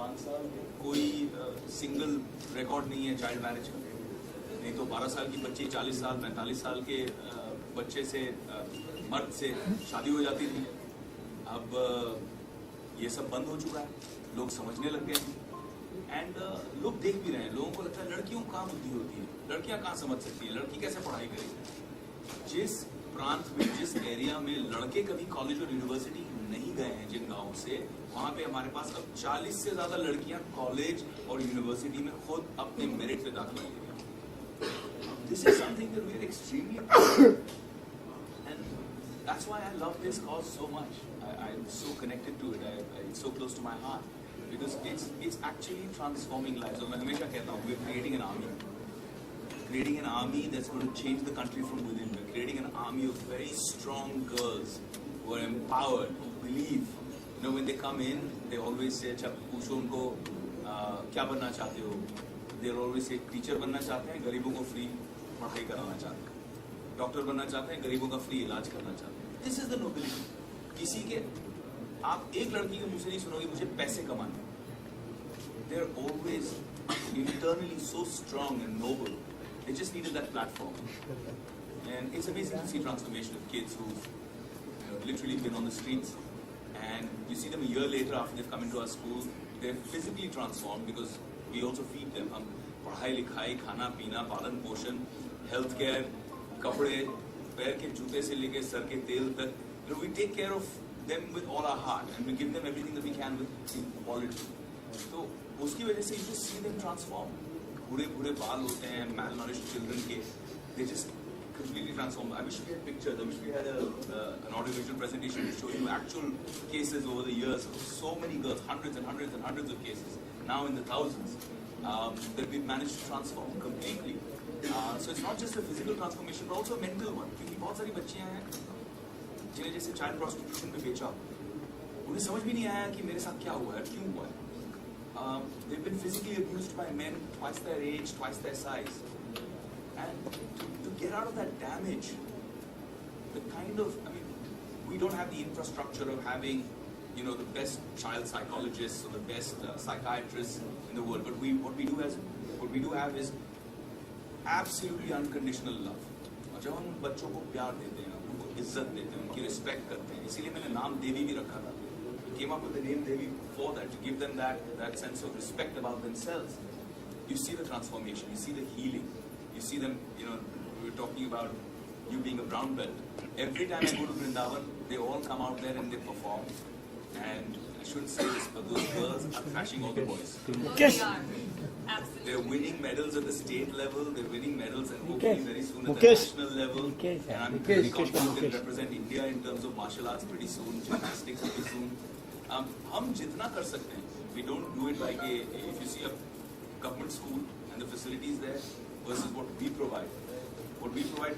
5 साल कोई single record नहीं है चाइल्ड मैरिज का। नहीं तो 12 साल की बच्ची 40 साल 45 साल के बच्चे से मर्द से शादी हो जाती थी। अब ये सब बंद हो चुका है, लोग समझने लग गए हैं एंड लोग देख भी रहे हैं। लोगों को लगता है लड़कियों को कहाँ बुद्धि होती है, लड़कियां कहाँ समझ सकती है, लड़की कैसे पढ़ाई करेगी। जिस प्रांत में, जिस एरिया में लड़के कभी कॉलेज और यूनिवर्सिटी नहीं गए हैं, जिन गाँव से, वहाँ पे हमारे पास अब 40 से ज्यादा लड़कियां कॉलेज और यूनिवर्सिटी में खुद अपने मेरिट पे दाखिला ले रही हैं। This is something that we are extremely proud and that's why I love this cause so much. I am so connected to it, it's so close to my heart because it's actually transforming lives. और मैं हमेशा कहता हूँ, we're creating an army that's going to change the country from within. We're creating an army of very strong girls who are empowered, who believe. You know, when they come in, they always say, अच्छा पूछो उनको क्या बनना चाहते हो? They'll always say, teacher बनना चाहते हैं, गरीबों को फ्री पढ़ाई कराना चाहते हैं, डॉक्टर बनना चाहते हैं, गरीबों का फ्री इलाज करना चाहते हैं। This is the nobility. किसी के आप एक लड़की के मुझे नहीं सुनोगे मुझे पैसे कमाने। They're always internally so strong and noble. They just needed that platform. And it's amazing to see transformation of kids who've literally been on the streets, and you see them a year later after they've come into our school. They're physically transformed because we also feed them. हम पढ़ाई लिखाई, खाना पीना, पालन पोषण, health care, कपड़े, पैर के जूते से लेके सर के तेल तक, we take care of them with all our heart and we give them everything that we can with quality. तो उसकी वजह से you just see them transform. बूढ़े बाल होते हैं, malnourished children के, they just completely transform. I wish we had pictures. I wish we had an audiovisual presentation to show you actual cases over the years. So many girls, hundreds and hundreds and hundreds of cases, now in the thousands, that we've managed to transform completely. So it's not just a physical transformation, but also a mental one. क्योंकि बहुत सारी बच्चियां हैं जिन्हें जैसे child prostitution पे बेचा, उन्हें समझ भी नहीं आया कि मेरे साथ क्या हुआ है, क्यों हुआ है। They've been physically abused by men twice their age, twice their size, and to get out of that damage, the kind of, I mean, we don't have the infrastructure of having, you know, the best child psychologists or the best psychiatrists in the world, but what we do have is absolutely unconditional love. और जब हम बच्चों को प्यार देते हैं, उनको इज्जत देते हैं, उनकी रिस्पेक्ट करते हैं, इसीलिए मैंने नाम देवी भी रखा था। Came up with the name Devi for that, to give them that sense of respect about themselves. You see the transformation, you see the healing, you see them, you know, we were talking about you being a brown belt. Every time I go to Vrindavan, they all come out there and they perform. And I shouldn't say this, but those girls are thrashing all the boys. Yes. Absolutely. They're winning medals at the state level, they're winning medals and hopefully very soon at the national level. And I'm pretty confident they'll represent India in terms of martial arts pretty soon, gymnastics pretty soon. हम जितना कर सकते हैं, we don't do it like if you see a government school and the facilities there versus what we provide,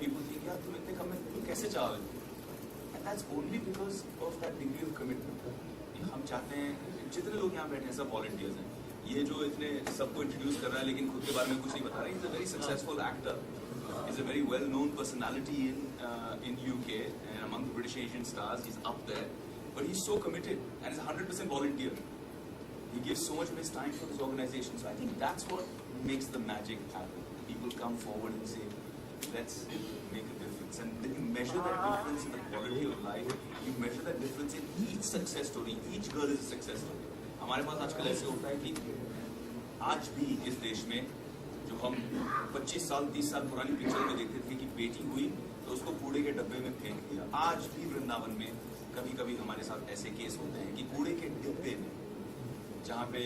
people think यार तुम इतने कम में तुम कैसे चाहोगे, and that's only because of that degree of commitment. हम चाहते हैं जितने लोग यहाँ बैठे हैं सब volunteers हैं, ये जो इतने सबको इंट्रोड्यूस कर रहा है लेकिन खुद के बारे में कुछ नहीं बता रहा है, he's a very successful actor, he's a very well known personality in UK and among the British Asian stars, he's up there. But he's so committed and is 100% volunteer. He gives so much of his time for this organization. So I think that's what makes the magic happen. People come forward and say, let's make a difference. And then you measure that difference in the quality of life. You measure that difference in each success story. Each girl is a success story. हमारे पास आजकल ऐसे होता है कि आज भी इस देश में जो हम 25 साल 30 साल पुरानी पिक्चर में देखते थे कि बेटी हुई तो उसको कूड़े के डब्बे में फेंक दिया, आज भी वृंदावन में कभी कभी हमारे साथ ऐसे केस होते हैं कि कूड़े के डिब्बे में जहाँ पे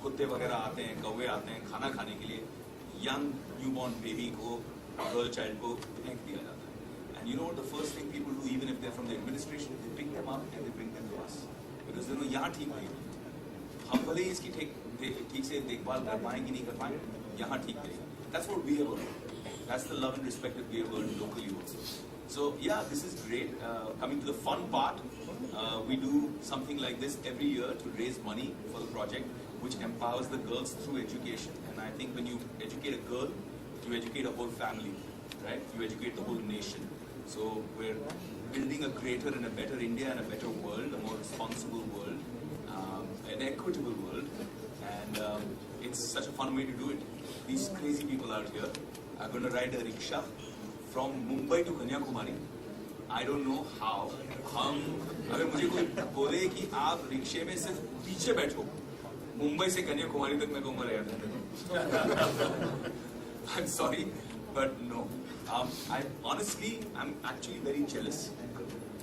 कुत्ते वगैरह आते हैं, कौवे आते हैं खाना खाने के लिए, यंग न्यूबॉर्न बेबी को, गर्ल चाइल्ड को फेंक दिया जाता है। And you know the first thing people do even if they are from the administration, they pick them up and they bring them to us because they know यहाँ ठीक नहीं है। हम भले ही इसकी ठीक से देखभाल कर पाएंगे नहीं कर पाएंगे, यहाँ ठीक रहेगा। That's what we have earned. That's the love and respect that we have earned locally also. So yeah, this is great. Coming to the fun part, we do something like this every year to raise money for the project, which empowers the girls through education. And I think when you educate a girl, you educate a whole family, right? You educate the whole nation. So we're building a greater and a better India and a better world, a more responsible world. an equitable world, and it's such a fun way to do it. These crazy people out here are going to ride a rickshaw from Mumbai to Kanyakumari. I don't know how. अगर मुझे कोई बोले कि आप रिक्शे में सिर्फ पीछे बैठो, मुंबई से कन्याकुमारी तक मैं कहूँगा यार. I'm sorry, but no. I'm actually very jealous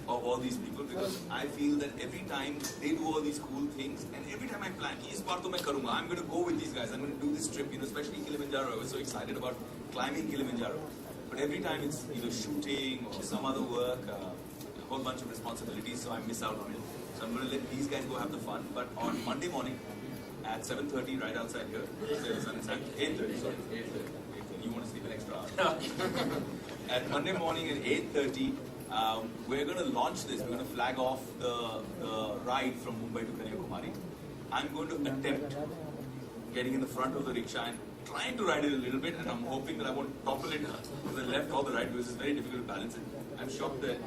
of all these people because I feel that every time they do all these cool things and every time I plan, इस बार तो मैं करूँगा. I'm going to go with these guys. I'm going to do this trip, especially Kilimanjaro. I was so excited about climbing Kilimanjaro. But every time it's either shooting or some other work, a whole bunch of responsibilities, so I miss out on it. So I'm going to let these guys go have the fun. But on Monday morning at 7:30, right outside here, 8:30, sorry, 8:30. You want to sleep an extra hour? At Monday morning at 8:30, we're going to launch this. We're going to flag off the ride from Mumbai to Kanyakumari. I'm going to attempt getting in the front of the rickshaw and trying to ride it a little bit, and I'm hoping that I won't topple it to the left or the right because it's very difficult to balance it. I'm shocked that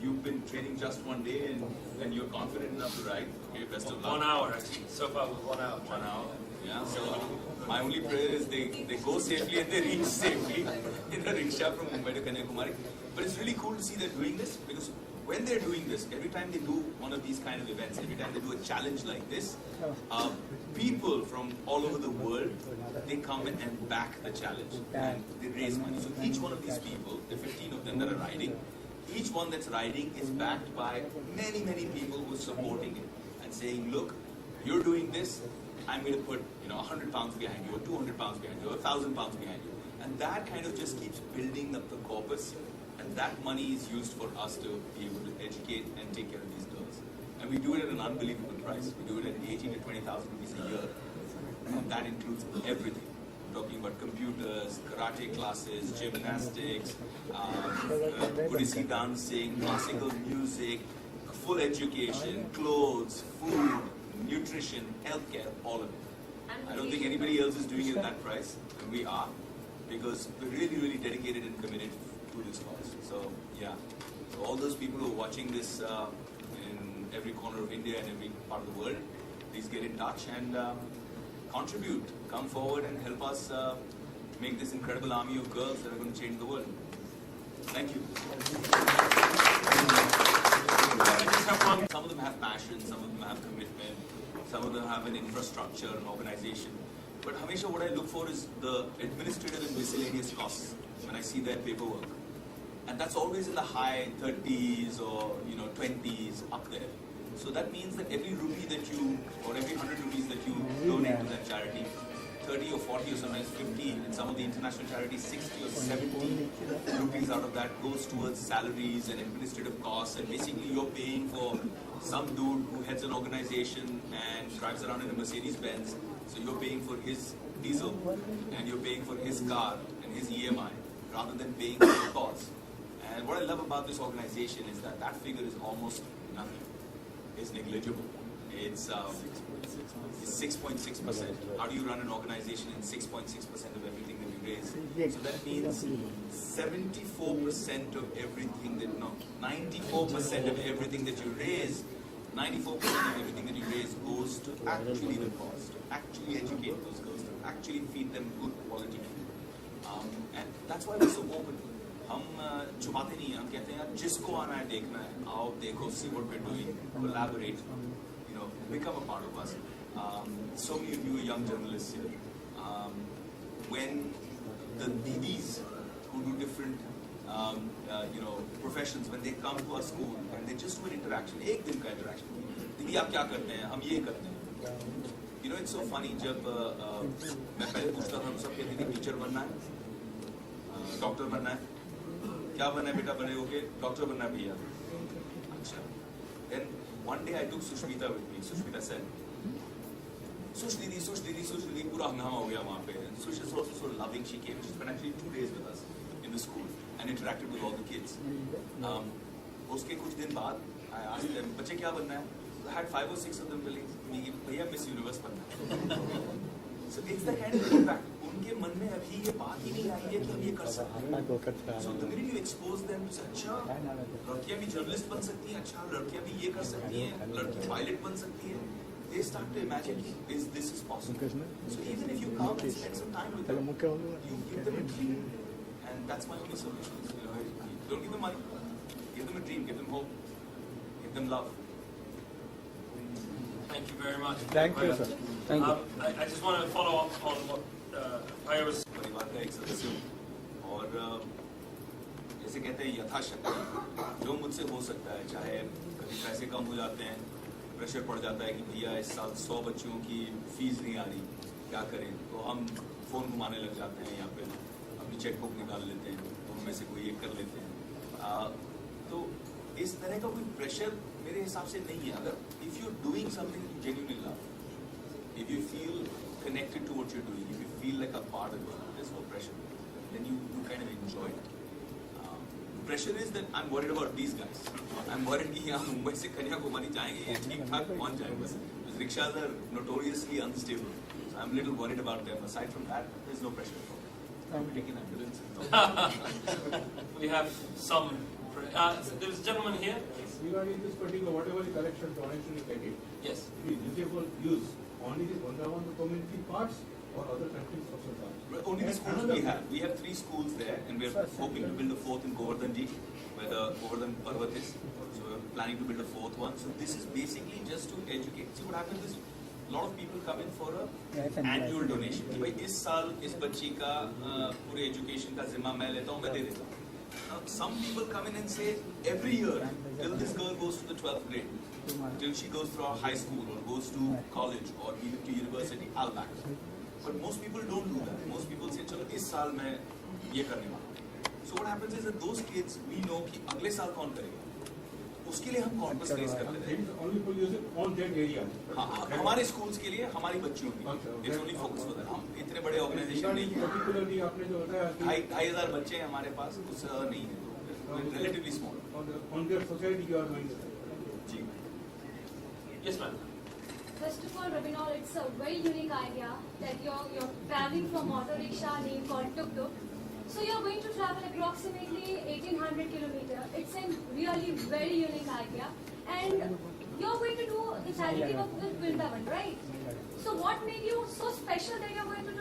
you've been training just one day and you're confident enough to ride. Okay, best of luck. 1 hour actually. So far with 1 hour. 1 hour. Yeah. So my only prayer is they go safely and they reach safely in the rickshaw from Mumbai to Kanyakumari. But it's really cool to see they're doing this because when they're doing this, every time they do one of these kind of events, every time they do a challenge like this, people from all over the world, they come in and back the challenge and they raise money. So each one of these people, the 15 of them that are riding, each one that's riding is backed by many, many people who are supporting it and saying, look, you're doing this, I'm going to put 100 pounds behind you, or 200 pounds behind you, or 1,000 pounds behind you. And that kind of just keeps building up the corpus. And that money is used for us to be able to educate and take care of these girls. And we do it at an unbelievable price. We do it at 18 to 20,000 rupees a year. And that includes everything. We're talking about computers, karate classes, gymnastics, Odissi dancing, classical music, full education, clothes, food, nutrition, healthcare, all of it. I don't think anybody else is doing it at that price. And we are. Because we're really, really dedicated and committed to this cause. So yeah, so all those people who are watching this in every corner of India and every part of the world, please get in touch and contribute. Come forward and help us make this incredible army of girls that are going to change the world. Thank you. Some of them have passion, some of them have commitment, some of them have an infrastructure, an organization. But Hamisha, what I look for is the administrative and miscellaneous costs when I see their paperwork. And that's always in the high 30s or 20s up there. So that means that every rupee that you, or every 100 rupees that you donate to that charity, 30 or 40 or sometimes 50, and some of the international charities 60 or 70 rupees out of that goes towards salaries and administrative costs, and basically you're paying for some dude who heads an organization and drives around in a Mercedes-Benz. So you're paying for his diesel and you're paying for his car and his EMI rather than paying for the cause. And what I love about this organization is that that figure is almost nothing. It's negligible. It's 6.6%. How do you run an organization in 6.6% of everything that you raise? So that means 74% of everything that, no, 94% of everything that you raise, 94% of everything that you raise goes to actually the cause, to actually educate those girls, to actually feed them good quality food. And that's why we're so open. हम छुपाते नहीं हैं, हम कहते हैं जिसको आना है देखना है, आओ देखो, see what we're doing, collaborate, become a part of us. So many of you are young journalists here. When the DDs who do different professions, when they come to our school and they just do an interaction, एक दिन का interaction, दीदी आप क्या करते हैं, हम ये करते हैं. It's so funny, जब मैं पहले पूछता था, सब कहते थे टीचर बनना है, डॉक्टर बनना है, क्या बनना है बेटा, बड़े होके डॉक्टर बनना है भैया. अच्छा. Then one day I took Sushmita with me. Sushmita said, Sush Didi, पूरा हंगामा हो गया वहाँ पे. Sush is also so loving. She came. She spent actually 2 days with us in the school and interacted with all the kids. उसके कुछ दिन बाद I asked them, बच्चे क्या बनना है? I had 5 or 6 of them telling me, भैया Miss Universe बनना है. So it's the kind of impact. उनके मन में अभी ये बात ही नहीं आई है कि हम ये कर सकते हैं. So the minute you expose them to अच्छा लड़कियाँ भी जर्नलिस्ट बन सकती हैं, अच्छा लड़कियाँ भी ये कर सकती हैं, लड़की पायलट बन सकती है, they start to imagine is this is possible. So even if you come and spend some time with them, you give them a dream, and that's my only solution. You know, don't give them money, give them a dream, give them hope, give them love. Thank you very much. Thank you, sir. Thank you. I just want to follow up on what I was. परिवार का एक सदस्य हूँ और जैसे कहते हैं यथाशक्ति जो मुझसे हो सकता है, चाहे कभी पैसे कम हो जाते हैं, प्रेशर पड़ जाता है कि भैया इस साल 100 बच्चों की फीस नहीं आ रही, क्या करें, तो हम फ़ोन घुमाने लग जाते हैं या फिर अपनी चेकबुक निकाल लेते हैं, तो उनमें से कोई एक कर लेते हैं। तो इस तरह का कोई प्रेशर मेरे हिसाब से नहीं है। अगर if you doing something you genuinely love, if you feel connected to what you're doing, if you feel like a part of it, there's no pressure, then you kind of enjoy it. Pressure is that I'm worried about these guys. I'm worried कि यहाँ मुंबई से कन्याकुमारी जाएंगे, ये ठीक ठाक पहुँच जाएंगे बस. Because rickshaws are notoriously unstable, so I'm a little worried about them. Aside from that, there's no pressure at all. I'm taking ambulance. We have some. There's a gentleman here. Regarding this particular, whatever the collection donation you get it, Yes. it is usable use only the Vrindavan community parts or other countries also parts? Well, only the schools we have. We have 3 schools there, and we're hoping to build a 4th in Govardhan Ji, where the Govardhan Parvat is. So we're planning to build a 4th one. So this is basically just to educate. See what happens is, a lot of people come in for a annual donation. कि भाई इस साल इस बच्ची का पूरे education का जिम्मा मैं लेता हूँ, मैं दे देता हूँ. Some people come in and say every year till this girl goes to the 12th grade, till she goes through high school or goes to college or even to university, I'll back her. But most people don't do that. Most people say चलो इस साल मैं ये करने वाला हूँ. So what happens is that those kids we know कि अगले साल कौन करेगा, उसके लिए हम कॉर्पस रेज करते हैं. It is only for use on that area. हाँ, हमारे स्कूल्स के लिए, हमारी बच्चियों के लिए, it's only focus for that. हम इतने बड़े ऑर्गेनाइजेशन नहीं हैं. Particularly आपने जो बताया कि 2,500 बच्चे हैं हमारे पास, उससे ज़्यादा नहीं है, तो relatively small. on their society you are going to. जी. Yes, ma'am. First of all, Rabinol, it's a very unique idea that you're traveling from auto rickshaw named called Tuk Tuk. So you're going to travel approximately 1,800 kilometers. It's a really very unique idea, and you're going to do the charity work with Vrindavan, right? So what made you so special that you're going to do